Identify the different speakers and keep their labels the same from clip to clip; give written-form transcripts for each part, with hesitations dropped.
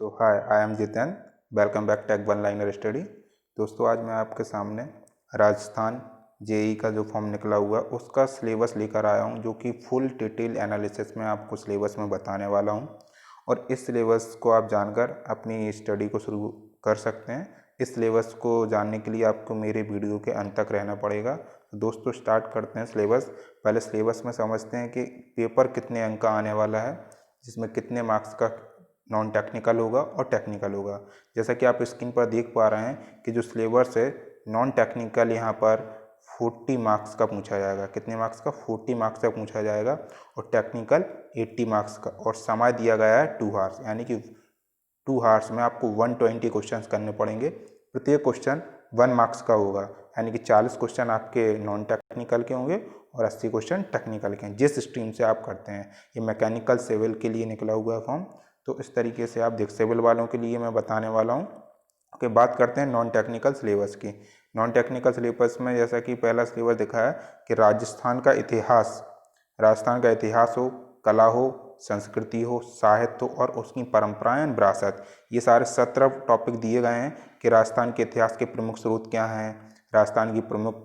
Speaker 1: दोस्तों, hi I am Jiten. Welcome back tech one liner study. दोस्तों, आज मैं आपके सामने राजस्थान जेई का जो फॉर्म निकला हुआ है उसका सिलेबस लेकर आया हूं, जो कि फुल डिटेल एनालिसिस में आपको सिलेबस में बताने वाला हूं। और इस सिलेबस को आप जानकर अपनी स्टडी को शुरू कर सकते हैं। इस सिलेबस को जानने के लिए आपको मेरे वीडियो के अंत तक रहना पड़ेगा। तो दोस्तों, स्टार्ट करते हैं सिलेबस। पहले सिलेबस में समझते हैं कि पेपर कितने अंक का आने वाला है, जिसमें कितने मार्क्स का नॉन टेक्निकल होगा और टेक्निकल होगा। जैसा कि आप स्क्रीन पर देख पा रहे हैं कि जो सिलेबस है नॉन टेक्निकल यहाँ पर 40 मार्क्स का पूछा जाएगा। कितने मार्क्स का? 40 मार्क्स का पूछा जाएगा। और टेक्निकल 80 मार्क्स का। और समय दिया गया है 2 आवर्स, यानी कि 2 आवर्स में आपको 120 क्वेश्चन करने पड़ेंगे। प्रत्येक क्वेश्चन 1 मार्क्स का होगा, यानी कि 40 क्वेश्चन आपके नॉन टेक्निकल के होंगे और 80 क्वेश्चन टेक्निकल के हैं, जिस स्ट्रीम से आप करते हैं। ये मैकेनिकल सिविल के लिए निकला हुआ है फॉर्म। तो इस तरीके से आप देख, सिविल वालों के लिए मैं बताने वाला हूँ। ओके, बात करते हैं नॉन टेक्निकल सिलेबस की। नॉन टेक्निकल सिलेबस में जैसा कि पहला सिलेबस दिखा है कि राजस्थान का इतिहास हो, कला हो, संस्कृति हो, साहित्य हो और उसकी परंपराएं विरासत, ये सारे 17 टॉपिक दिए गए हैं कि राजस्थान के इतिहास के प्रमुख स्रोत क्या हैं, राजस्थान की प्रमुख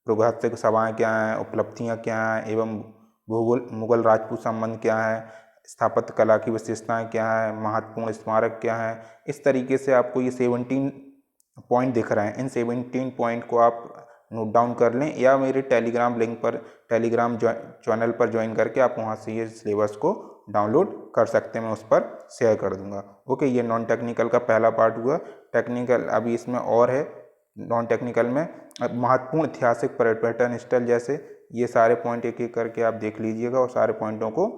Speaker 1: भूगोलिक सभाएँ क्या हैं, उपलब्धियाँ क्या हैं, एवं मुगल राजपूत संबंध क्या है, स्थापत्य कला की विशेषताएं क्या है, महत्वपूर्ण स्मारक क्या है। इस तरीके से आपको ये 17 पॉइंट दिख रहे हैं। इन 17 पॉइंट को आप नोट डाउन कर लें, या मेरे टेलीग्राम लिंक पर, टेलीग्राम चैनल पर ज्वाइन करके आप वहां से ये सिलेबस को डाउनलोड कर सकते हैं। मैं उस पर शेयर कर दूंगा। ओके, ये नॉन टेक्निकल का पहला पार्ट हुआ। टेक्निकल अभी इसमें और है। नॉन टेक्निकल में महत्वपूर्ण ऐतिहासिक पर्यटन स्थल, जैसे ये सारे पॉइंट एक एक करके आप देख लीजिएगा और सारे पॉइंटों को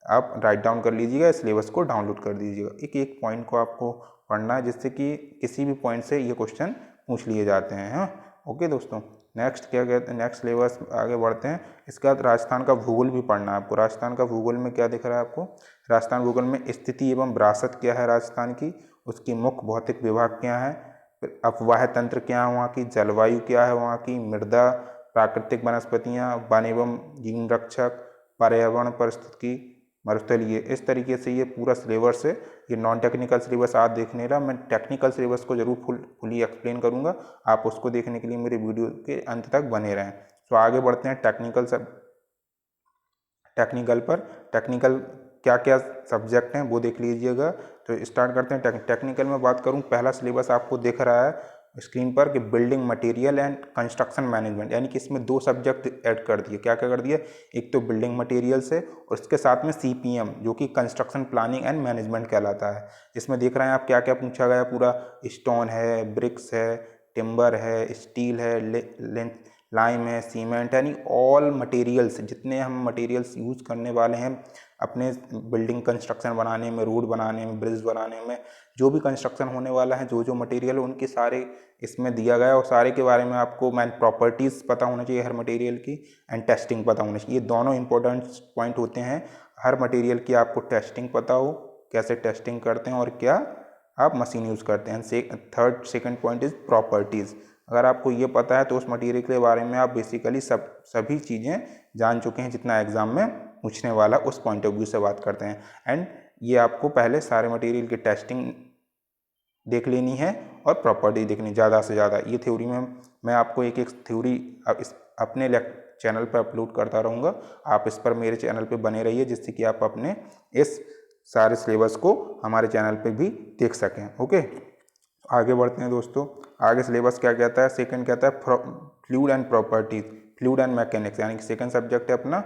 Speaker 1: आप राइट डाउन कर लीजिएगा, सिलेबस को डाउनलोड कर दीजिएगा। एक एक पॉइंट को आपको पढ़ना है, जिससे कि किसी भी पॉइंट से ये क्वेश्चन पूछ लिए जाते हैं। हाँ, ओके दोस्तों, नेक्स्ट क्या कहते हैं, नेक्स्ट सिलेबस आगे बढ़ते हैं। इसके बाद राजस्थान का भूगोल भी पढ़ना है आपको। राजस्थान का भूगोल में क्या दिख रहा है आपको? राजस्थान भूगोल में स्थिति एवं विरासत क्या है राजस्थान की, उसकी मुख्य भौतिक विभाग क्या है, फिर अपवाह तंत्र क्या है वहाँ की, जलवायु क्या है वहाँ की, मृदा, प्राकृतिक वनस्पतियाँ, वन एवं जीवन रक्षक, पर्यावरण परिस्थिति मरुस्थलीय। इस तरीके से ये पूरा सिलेबस है। ये नॉन टेक्निकल सिलेबस आज देखने रहा, मैं टेक्निकल सिलेबस को जरूर फुली एक्सप्लेन करूंगा। आप उसको देखने के लिए मेरे वीडियो के अंत तक बने रहें। तो आगे बढ़ते हैं टेक्निकल पर। टेक्निकल क्या क्या सब्जेक्ट हैं वो देख लीजिएगा। तो स्टार्ट करते हैं। टेक्निकल में बात करूं, पहला सिलेबस आपको दिख रहा है स्क्रीन पर कि building material and construction management, यानी कि इसमें 2 सब्जेक्ट ऐड कर दिए। क्या क्या कर दिए? एक तो बिल्डिंग मटेरियल्स है और इसके साथ में सीपीएम, जो कि कंस्ट्रक्शन प्लानिंग एंड मैनेजमेंट कहलाता है। इसमें देख रहे हैं आप क्या क्या पूछा गया। पूरा स्टोन है, ब्रिक्स है, टिम्बर है, स्टील है, लाइम है, सीमेंट, यानी ऑल मटेरियल्स, जितने हम मटेरियल्स यूज करने वाले हैं अपने बिल्डिंग कंस्ट्रक्शन बनाने में, रोड बनाने में, ब्रिज बनाने में, जो भी कंस्ट्रक्शन होने वाला है, जो जो मटेरियल है उनके सारे इसमें दिया गया है। और सारे के बारे में आपको प्रॉपर्टीज़ पता होना चाहिए हर मटेरियल की, एंड टेस्टिंग पता होना चाहिए। ये दोनों इंपॉर्टेंट पॉइंट होते हैं। हर मटेरियल की आपको टेस्टिंग पता हो, कैसे टेस्टिंग करते हैं और क्या आप मशीन यूज़ करते हैं। Second point is properties. अगर आपको ये पता है तो उस मटेरियल के बारे में आप बेसिकली सभी चीज़ें जान चुके हैं, जितना एग्जाम में पूछने वाला, उस पॉइंट ऑफ व्यू से बात करते हैं। एंड ये आपको पहले सारे मटेरियल की टेस्टिंग देख लेनी है और प्रॉपर्टी देखनी ज़्यादा से ज़्यादा। ये थ्योरी में मैं आपको एक एक थ्योरी अपने चैनल पर अपलोड करता रहूँगा। आप इस पर मेरे चैनल पे बने रहिए, जिससे कि आप अपने इस सारे सिलेबस को हमारे चैनल पे भी देख सकें। ओके, आगे बढ़ते हैं दोस्तों। आगे सिलेबस क्या कहता है? सेकंड कहता है fluid and properties, fluid and mechanics, यानी कि सेकंड सब्जेक्ट है अपना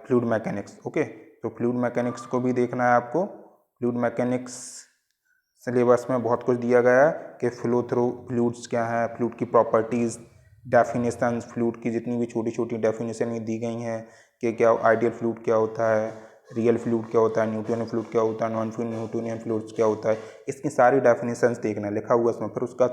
Speaker 1: फ्लूइड मैकेनिक्स। ओके, तो फ्लूइड मैकेनिक्स को भी देखना है आपको। फ्लूइड मैकेनिक्स सिलेबस में बहुत कुछ दिया गया है कि फ्लो थ्रू फ्लूइड्स क्या है, फ्लूइड की प्रॉपर्टीज़, डेफिनेशन, फ्लूइड की जितनी भी छोटी छोटी डेफिनेशन ये दी गई हैं कि क्या आइडियल फ्लूइड क्या होता है, रियल फ्लूइड क्या होता है, न्यूटोनियन फ्लूइड क्या होता है, नॉन न्यूटोनियन फ्लूइड्स क्या होता है, इसकी सारी डेफिनेशंस देखना है, लिखा हुआ इसमें। फिर उसका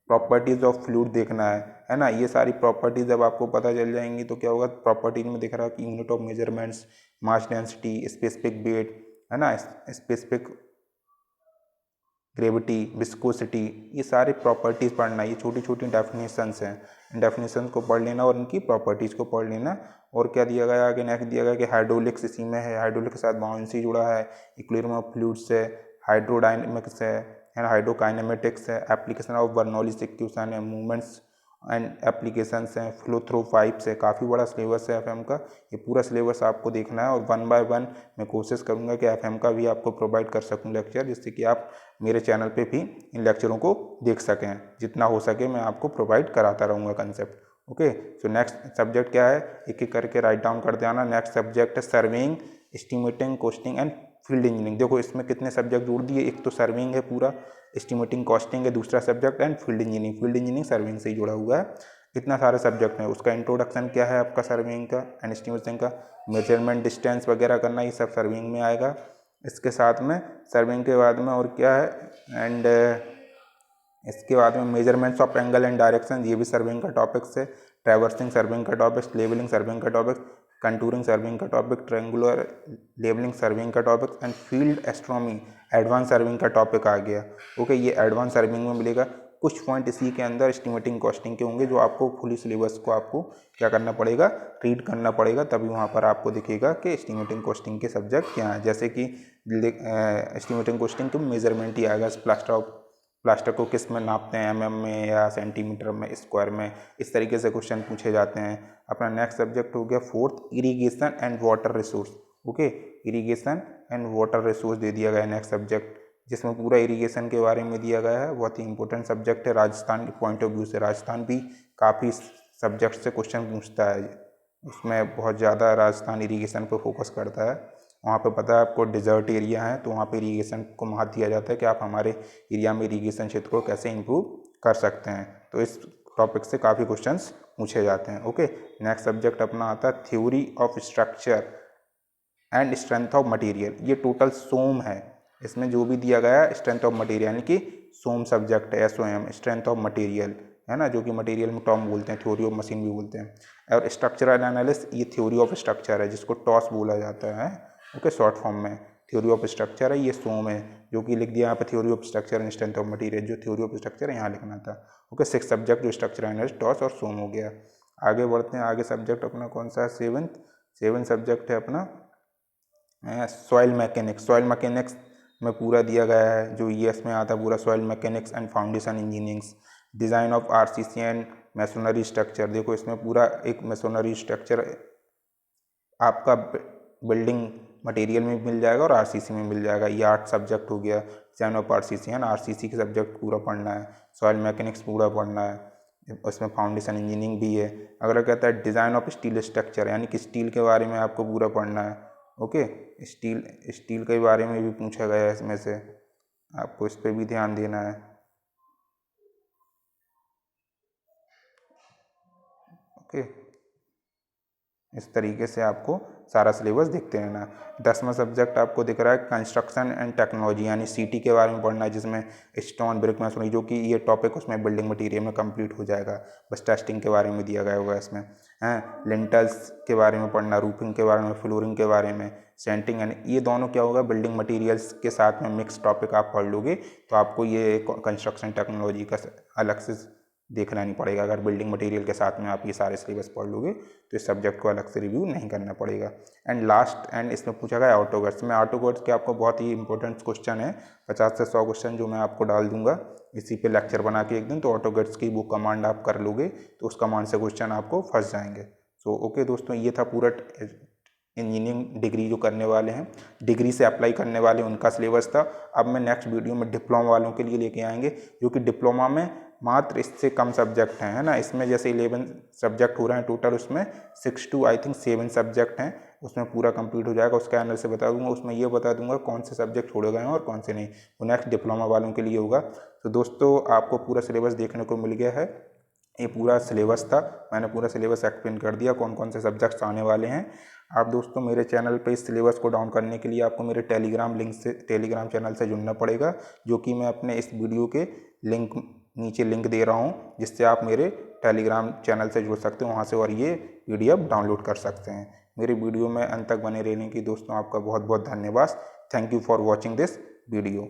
Speaker 1: प्रॉपर्टीज़ ऑफ फ्लूइड देखना है ना। ये सारी प्रॉपर्टीज़ जब आपको पता चल जाएंगी तो क्या होगा, प्रॉपर्टीज में दिख रहा है कि unit of measurements, mass density, specific weight, है ना, स्पेसिफिक ग्रेविटी, विस्कोसिटी, ये सारे प्रॉपर्टीज़ पढ़ना। ये छोटी छोटी डेफिनेशंस हैं, इन डेफिनेशंस को पढ़ लेना और इनकी प्रॉपर्टीज़ को पढ़ लेना। और क्या दिया गया आगे? नेक्स्ट दिया गया कि हाइड्रोलिक्स इसी में है, हाइड्रोलिक के साथ बाउंसी जुड़ा है, इक्विलिब्रियम ऑफ फ्लूइड्स है, हाइड्रोडायनेमिक्स है ना, हाइड्रोकाइनेमेटिक्स है, एप्लीकेशन ऑफ बर्नौलीज इक्वेशन है, मूवमेंट्स एंड एप्लीकेशंस हैं, फ्लो थ्रू पाइप्स है। काफ़ी बड़ा सिलेबस है एफएम का। ये पूरा सिलेबस आपको देखना है और 1 बाय 1 मैं कोशिश करूँगा कि एफएम का भी आपको प्रोवाइड कर सकूँ लेक्चर, जिससे कि आप मेरे चैनल पे भी इन लेक्चरों को देख सकें। जितना हो सके मैं आपको प्रोवाइड कराता रहूँगा concept. Okay, so next subject क्या है, एक एक करके राइट डाउन कर देना। नेक्स्ट सब्जेक्ट है surveying, estimating, costing and field engineering. देखो इसमें कितने सब्जेक्ट जोड़ दिए, एक तो सर्वेइंग है पूरा, एस्टिमेटिंग कॉस्टिंग है दूसरा subject, and field engineering. Field engineering surveying से ही जुड़ा हुआ है। इतना सारे सब्जेक्ट हैं। उसका इंट्रोडक्शन क्या है आपका सर्वेइंग का एंड एस्टिमेटिंग का, मेजरमेंट डिस्टेंस वगैरह करना, ये सब सर्वेइंग में आएगा। इसके साथ में सर्वेइंग के बाद में और क्या है, एंड इसके बाद में measurements of angle and direction, ये भी सर्वेइंग का टॉपिक्स है। ट्रैवर्सिंग सर्वेइंग का टॉपिक्स, लेवलिंग सर्वेइंग का टॉपिक, कंटूरिंग सर्वेइंग का टॉपिक, ट्रायंगुलर लेवलिंग सर्वेइंग का topic and field astronomy advance surveying का टॉपिक आ गया। ओके, ये एडवांस सर्वेइंग में मिलेगा। कुछ पॉइंट इसी के अंदर एस्टिमेटिंग कॉस्टिंग के होंगे जो आपको फुली सिलेबस को आपको क्या करना पड़ेगा, रीड करना पड़ेगा, तभी वहाँ पर आपको दिखेगा कि एस्टिमेटिंग कॉस्टिंग के सब्जेक्ट क्या हैं। जैसे कि एस्टिमेटिंग कॉस्टिंग के मेजरमेंट ही आएगा, प्लास्टर को किस में नापते हैं, mm में या सेंटीमीटर में, स्क्वायर में, इस तरीके से क्वेश्चन पूछे जाते हैं। अपना नेक्स्ट सब्जेक्ट हो गया fourth, irrigation and water resource. Okay, irrigation and water resource दे दिया गया है नेक्स्ट सब्जेक्ट, जिसमें पूरा इरीगेशन के बारे में दिया गया है। बहुत ही इंपॉर्टेंट सब्जेक्ट है राजस्थान के पॉइंट ऑफ व्यू से। राजस्थान भी काफ़ी सब्जेक्ट से क्वेश्चन पूछता है, उसमें बहुत ज़्यादा राजस्थान इरीगेशन पर फोकस करता है। वहाँ पे पता है आपको डिजर्ट एरिया है, तो वहाँ पे इरीगेशन को महत्व दिया जाता है कि आप हमारे एरिया में इरीगेशन क्षेत्र को कैसे इंप्रूव कर सकते हैं। तो इस टॉपिक से काफ़ी क्वेश्चंस पूछे जाते हैं। ओके, नेक्स्ट सब्जेक्ट अपना आता है theory of structure and strength of material. ये टोटल सोम है, इसमें जो भी दिया गया है स्ट्रेंथ ऑफ मटेरियल, यानी कि सोम सब्जेक्ट है, SOM, स्ट्रेंथ ऑफ मटेरियल है ना, जो कि मटेरियल में टर्म बोलते हैं, थ्योरी ऑफ मशीन भी बोलते हैं। और स्ट्रक्चरल एनालिसिस, ये थ्योरी ऑफ स्ट्रक्चर है, जिसको टॉस बोला जाता है। ओके, शॉर्ट फॉर्म में थ्योरी ऑफ स्ट्रक्चर है, ये सोम है, जो कि लिख दिया यहाँ पे theory of structure and strength of material. जो थ्योरी ऑफ स्ट्रक्चर है यहाँ लिखना था। ओके, 6 सब्जेक्ट जो स्ट्रक्चर एनालिसिस, टॉस और सोम हो गया। आगे बढ़ते हैं, आगे सब्जेक्ट अपना कौन सा है, सेवन सब्जेक्ट है अपना सॉइल मैकेनिक्स। सॉइल मैकेनिक्स में पूरा दिया गया है, जो ES में आता है पूरा, soil mechanics and foundation engineering, design of RCC and masonry structure. देखो इसमें पूरा एक मैसोनरी स्ट्रक्चर आपका बिल्डिंग मटेरियल में मिल जाएगा और RCC में मिल जाएगा। ये 8 सब्जेक्ट हो गया, डिज़ाइन ऑफ RCC है ना, RCC के सब्जेक्ट पूरा पढ़ना है, सॉइल मैकेनिक्स पूरा पढ़ना है, उसमें फाउंडेशन इंजीनियरिंग भी है। अगर कहता है डिज़ाइन ऑफ स्टील स्ट्रक्चर, यानी कि स्टील के बारे में आपको पूरा पढ़ना है। ओके, स्टील के बारे में भी पूछा गया है इसमें से, आपको इस पर भी ध्यान देना है। ओके, इस तरीके से आपको सारा सिलेबस देखते रहना है। 10वां सब्जेक्ट आपको दिख रहा है कंस्ट्रक्शन एंड टेक्नोलॉजी, यानी CT के बारे में पढ़ना है, जिसमें स्टोन, ब्रिक, मैसोनरी, जो कि ये टॉपिक उसमें बिल्डिंग मटेरियल में कंप्लीट हो जाएगा। बस टेस्टिंग के बारे में दिया गया होगा इसमें, हैं लिंटल्स के बारे में पढ़ना, रूफिंग के बारे में, फ्लोरिंग के बारे में, सेंटिंग, यानी ये दोनों क्या होगा, बिल्डिंग मटेरियल्स के साथ में मिक्स टॉपिक आप पढ़ लोगे तो आपको ये कंस्ट्रक्शन टेक्नोलॉजी का अलग से देखना नहीं पड़ेगा। अगर बिल्डिंग मटेरियल के साथ में आप ये सारे सिलेबस पढ़ लोगे तो इस सब्जेक्ट को अलग से रिव्यू नहीं करना पड़ेगा। एंड लास्ट एंड इसमें पूछा गया ऑटोगट्स में। ऑटोगट्स के आपको बहुत ही इंपॉर्टेंट क्वेश्चन है, 50 से 100 क्वेश्चन जो मैं आपको डाल दूंगा इसी पे लेक्चर बना के एक दिन। तो ऑटोगट्स की वो कमांड आप कर लोगे तो उस कमांड से क्वेश्चन आपको फंस जाएंगे। सो ओके दोस्तों, ये था पूरा इंजीनियरिंग डिग्री जो करने वाले हैं, डिग्री से अप्लाई करने वाले उनका सिलेबस था। अब मैं नेक्स्ट वीडियो में डिप्लोमा वालों के लिए लेके आएंगे, जो कि डिप्लोमा में मात्र इससे कम सब्जेक्ट हैं, है ना। इसमें जैसे 11 सब्जेक्ट हो रहे हैं टोटल, उसमें 6 to I think 7 सब्जेक्ट हैं, उसमें पूरा कंप्लीट हो जाएगा। उसका एनल से बता दूंगा, उसमें ये बता दूंगा कौन से सब्जेक्ट छोड़े गए हैं और कौन से नहीं, वो नेक्स्ट डिप्लोमा वालों के लिए होगा। तो दोस्तों आपको पूरा सिलेबस देखने को मिल गया है, ये पूरा सिलेबस था, मैंने पूरा सिलेबस एक्सप्लेन कर दिया कौन कौन से सब्जेक्ट्स आने वाले हैं। आप दोस्तों मेरे चैनल पे इस सिलेबस को डाउन करने के लिए आपको मेरे टेलीग्राम चैनल से जुड़ना पड़ेगा, जो कि मैं अपने इस वीडियो के नीचे लिंक दे रहा हूँ, जिससे आप मेरे टेलीग्राम चैनल से जुड़ सकते हो वहाँ से, और ये PDF डाउनलोड कर सकते हैं। मेरे वीडियो में अंत तक बने रहने की दोस्तों आपका बहुत बहुत धन्यवाद। Thank you for watching this video.